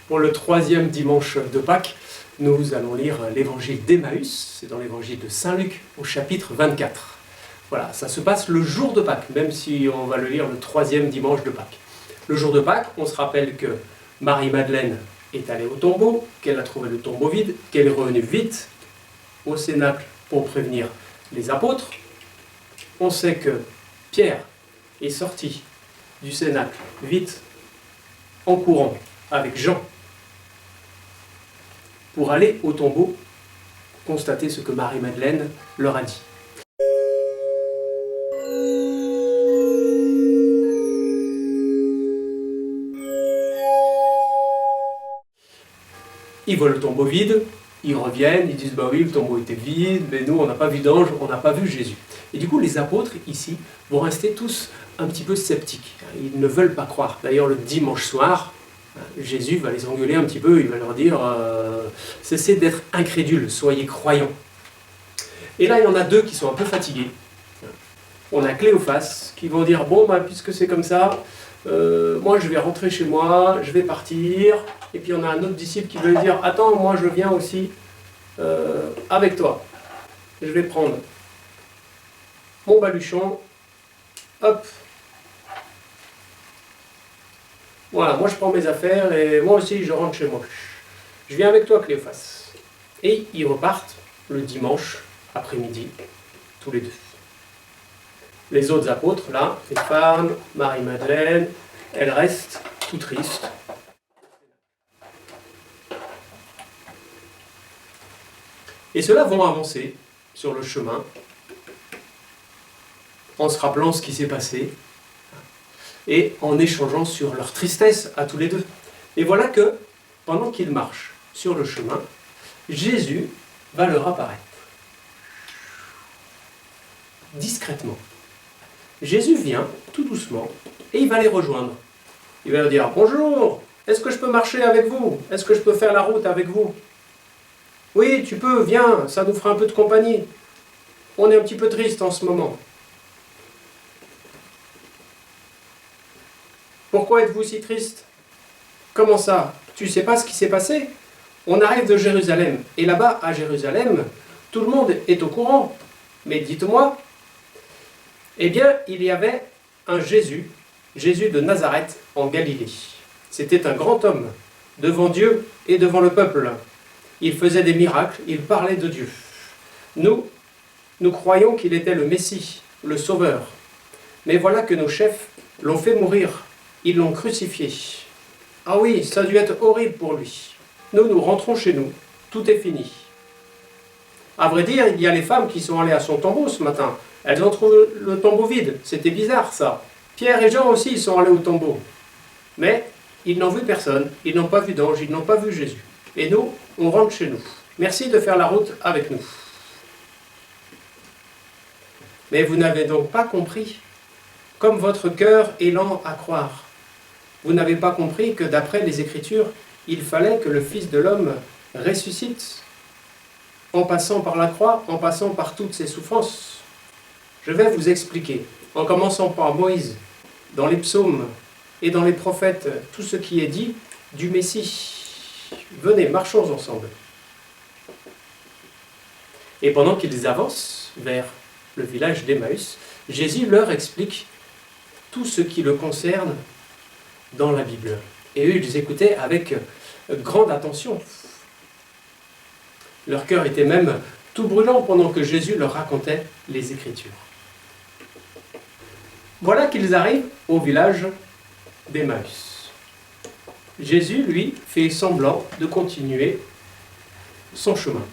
Pour le troisième dimanche de Pâques, nous allons lire l'évangile d'Emmaüs, c'est dans l'évangile de Saint Luc au chapitre 24. Voilà, ça se passe le jour de Pâques, même si on va le lire le troisième dimanche de Pâques. Le jour de Pâques, on se rappelle que Marie-Madeleine est allée au tombeau, qu'elle a trouvé le tombeau vide, qu'elle est revenue vite au cénacle pour prévenir les apôtres. On sait que Pierre est sorti du cénacle vite en courant avec Jean pour aller au tombeau constater ce que Marie-Madeleine leur a dit. Ils voient le tombeau vide, ils reviennent, ils disent bah oui, le tombeau était vide, mais nous on n'a pas vu d'ange, on n'a pas vu Jésus. Et du coup les apôtres ici vont rester tous un petit peu sceptiques, ils ne veulent pas croire. D'ailleurs le dimanche soir, Jésus va les engueuler un petit peu, il va leur dire cessez d'être incrédules, soyez croyants. Et là il y en a deux qui sont un peu fatigués. On a Cléophas qui vont dire bon bah, puisque c'est comme ça, moi je vais rentrer chez moi, je vais partir. Et puis on a un autre disciple qui veut dire attends, moi je viens aussi avec toi. Je vais prendre mon baluchon, hop. Voilà, moi je prends mes affaires et moi aussi je rentre chez moi. Je viens avec toi Cléophas. Et ils repartent le dimanche après-midi, tous les deux. Les autres apôtres, là, les femmes, Marie-Madeleine, elles restent tout tristes. Et ceux-là vont avancer sur le chemin en se rappelant ce qui s'est passé et en échangeant sur leur tristesse à tous les deux. Et voilà que, pendant qu'ils marchent sur le chemin, Jésus va leur apparaître. Discrètement. Jésus vient, tout doucement, et il va les rejoindre. Il va leur dire « Bonjour, est-ce que je peux marcher avec vous? Est-ce que je peux faire la route avec vous? Oui, tu peux, viens, ça nous fera un peu de compagnie. On est un petit peu triste en ce moment. Pourquoi êtes-vous si triste? Comment ça? Tu sais pas ce qui s'est passé? On arrive de Jérusalem, et là-bas, à Jérusalem, tout le monde est au courant. Mais dites-moi, eh bien, il y avait un Jésus, Jésus de Nazareth, en Galilée. C'était un grand homme, devant Dieu et devant le peuple. Il faisait des miracles, il parlait de Dieu. Nous croyons qu'il était le Messie, le Sauveur. Mais voilà que nos chefs l'ont fait mourir, ils l'ont crucifié. Ah oui, ça a dû être horrible pour lui. Nous rentrons chez nous, tout est fini. À vrai dire, il y a les femmes qui sont allées à son tombeau ce matin. Elles ont trouvé le tombeau vide, c'était bizarre ça. Pierre et Jean aussi sont allés au tombeau. Mais ils n'ont vu personne, ils n'ont pas vu d'ange, ils n'ont pas vu Jésus. Et nous, on rentre chez nous. Merci de faire la route avec nous. Mais vous n'avez donc pas compris, comme votre cœur est lent à croire. Vous n'avez pas compris que d'après les Écritures, il fallait que le Fils de l'homme ressuscite, en passant par la croix, en passant par toutes ses souffrances. Je vais vous expliquer, en commençant par Moïse, dans les psaumes et dans les prophètes, tout ce qui est dit du Messie. Venez, marchons ensemble. Et pendant qu'ils avancent vers le village d'Emmaüs, Jésus leur explique tout ce qui le concerne dans la Bible. Et eux, ils écoutaient avec grande attention. Leur cœur était même tout brûlant pendant que Jésus leur racontait les Écritures. Voilà qu'ils arrivent au village d'Emmaüs. Jésus, lui, fait semblant de continuer son chemin.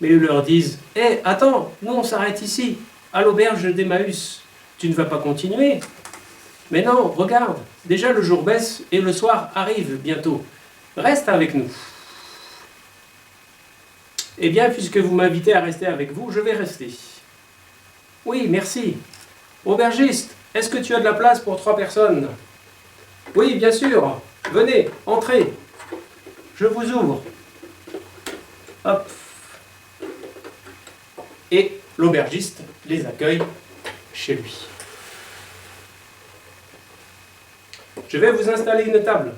Mais ils leur disent « Hé, attends, nous on s'arrête ici, à l'auberge d'Emmaüs. Tu ne vas pas continuer ?» Mais non, regarde, déjà le jour baisse et le soir arrive bientôt. Reste avec nous. Eh bien, puisque vous m'invitez à rester avec vous, je vais rester. Oui, merci. Aubergiste, est-ce que tu as de la place pour 3 personnes? Oui, bien sûr. Venez, entrez. Je vous ouvre. Hop. Et l'aubergiste les accueille chez lui. Je vais vous installer une table.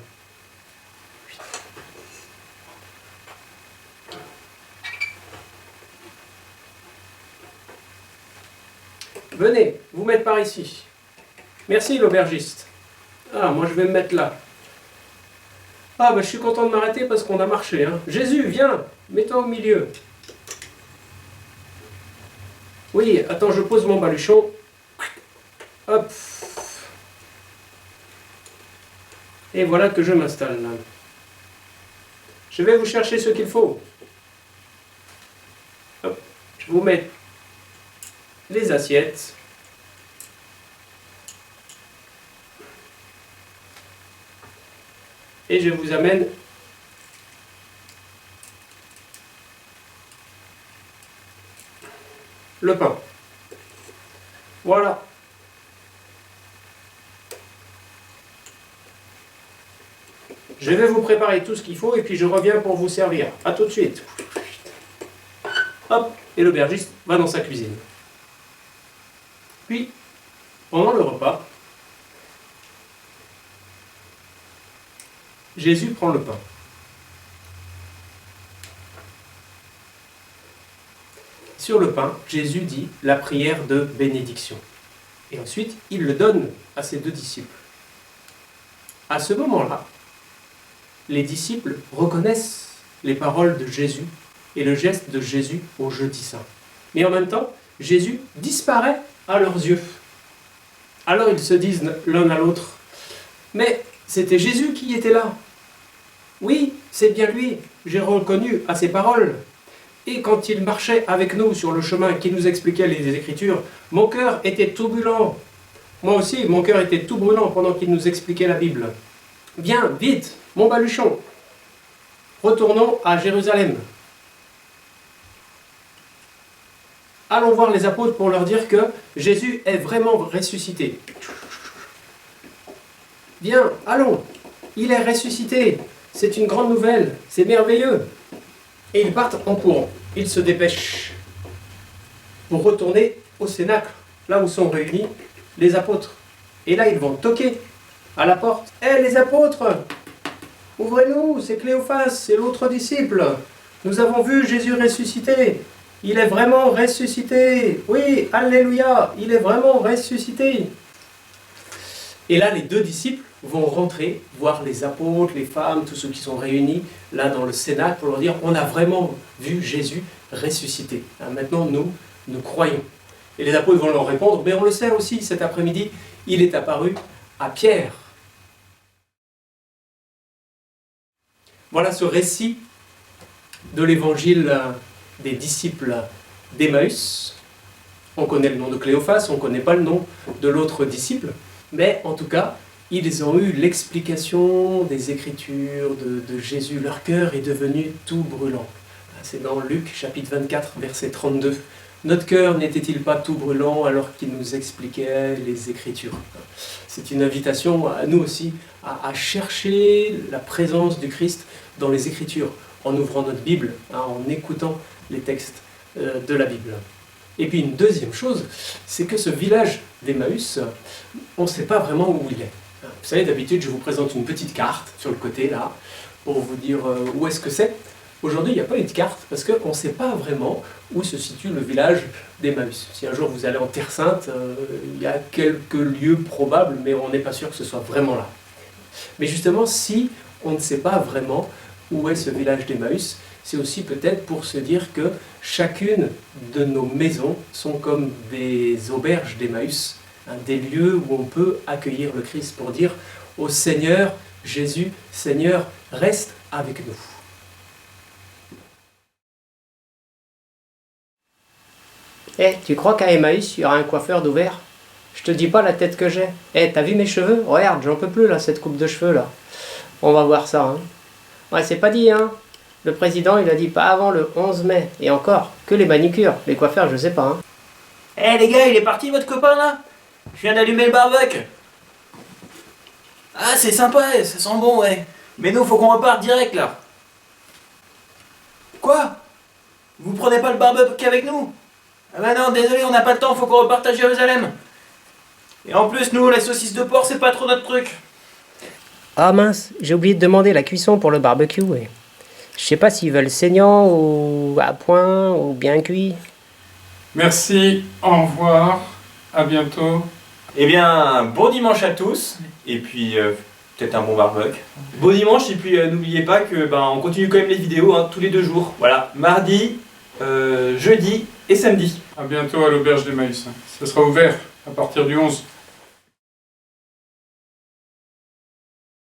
Venez, vous mettre par ici. Merci l'aubergiste. Ah, moi je vais me mettre là. Ah, ben je suis content de m'arrêter parce qu'on a marché. Hein. Jésus, viens, mets-toi au milieu. Oui, attends, je pose mon baluchon. Hop. Et voilà que je m'installe là. Je vais vous chercher ce qu'il faut. Hop. Je vous mets les assiettes. Et je vous amène le pain. Voilà. Je vais vous préparer tout ce qu'il faut et puis je reviens pour vous servir. A tout de suite. Hop, et l'aubergiste va dans sa cuisine. Puis, pendant le repas, Jésus prend le pain. Sur le pain, Jésus dit la prière de bénédiction. Et ensuite, il le donne à ses 2 disciples. À ce moment-là, les disciples reconnaissent les paroles de Jésus et le geste de Jésus au jeudi saint. Mais en même temps, Jésus disparaît à leurs yeux. Alors ils se disent l'un à l'autre, mais c'était Jésus qui était là. Oui, c'est bien lui, j'ai reconnu à ses paroles. Et quand il marchait avec nous sur le chemin, qui nous expliquait les Écritures, mon cœur était tout brûlant. Moi aussi, mon cœur était tout brûlant pendant qu'il nous expliquait la Bible. Viens, vite, mon baluchon. Retournons à Jérusalem. Allons voir les apôtres pour leur dire que Jésus est vraiment ressuscité. Viens, allons, il est ressuscité. C'est une grande nouvelle, c'est merveilleux. Et ils partent en courant. Ils se dépêchent pour retourner au cénacle, là où sont réunis les apôtres. Et là, ils vont toquer à la porte. « Hé, les apôtres, ouvrez-nous, c'est Cléophas, c'est l'autre disciple. Nous avons vu Jésus ressuscité. Il est vraiment ressuscité. Oui, alléluia, il est vraiment ressuscité. » Et là, les 2 disciples vont rentrer, voir les apôtres, les femmes, tous ceux qui sont réunis là dans le cénacle pour leur dire on a vraiment vu Jésus ressuscité. Maintenant, nous croyons. Et les apôtres vont leur répondre, mais on le sait aussi, cet après-midi, il est apparu à Pierre. Voilà ce récit de l'évangile des disciples d'Emmaüs. On connaît le nom de Cléophas, on ne connaît pas le nom de l'autre disciple, mais en tout cas, ils ont eu l'explication des Écritures de Jésus. Leur cœur est devenu tout brûlant. C'est dans Luc, chapitre 24, verset 32. Notre cœur n'était-il pas tout brûlant alors qu'il nous expliquait les Écritures? C'est une invitation à nous aussi à chercher la présence du Christ dans les Écritures, en ouvrant notre Bible, en écoutant les textes de la Bible. Et puis une deuxième chose, c'est que ce village d'Emmaüs, on ne sait pas vraiment où il est. Vous savez, d'habitude, je vous présente une petite carte sur le côté, là, pour vous dire où est-ce que c'est. Aujourd'hui, il n'y a pas eu de carte, parce qu'on ne sait pas vraiment où se situe le village d'Emmaüs. Si un jour vous allez en Terre Sainte, il y a quelques lieux probables, mais on n'est pas sûr que ce soit vraiment là. Mais justement, si on ne sait pas vraiment où est ce village d'Emmaüs, c'est aussi peut-être pour se dire que chacune de nos maisons sont comme des auberges d'Emmaüs, des lieux où on peut accueillir le Christ pour dire au Seigneur, Jésus, Seigneur, reste avec nous. Tu crois qu'à Emmaüs, il y aura un coiffeur d'ouvert? Je te dis pas la tête que j'ai. T'as vu mes cheveux? Regarde, j'en peux plus là, cette coupe de cheveux là. On va voir ça. Hein. Ouais, c'est pas dit, hein. Le président, il a dit pas avant le 11 mai. Et encore, que les manicures. Les coiffeurs, je sais pas. Hein. Les gars, il est parti votre copain là? Je viens d'allumer le barbecue. Ah, c'est sympa, ça sent bon, ouais. Mais nous, faut qu'on reparte direct là. Quoi? Vous prenez pas le barbecue avec nous? Ah bah non, désolé, on n'a pas le temps, faut qu'on reparte à Jérusalem. Et en plus, nous, la saucisse de porc, c'est pas trop notre truc. Ah mince, j'ai oublié de demander la cuisson pour le barbecue. Ouais. Je sais pas s'ils veulent saignant ou à point ou bien cuit. Merci, au revoir, à bientôt. Eh bien, bon dimanche à tous, et puis peut-être un bon barbecue. Bon dimanche, et puis n'oubliez pas que on continue quand même les vidéos tous les 2 jours. Voilà, mardi, jeudi et samedi. À bientôt à l'Auberge des Maïs. Ça sera ouvert à partir du 11.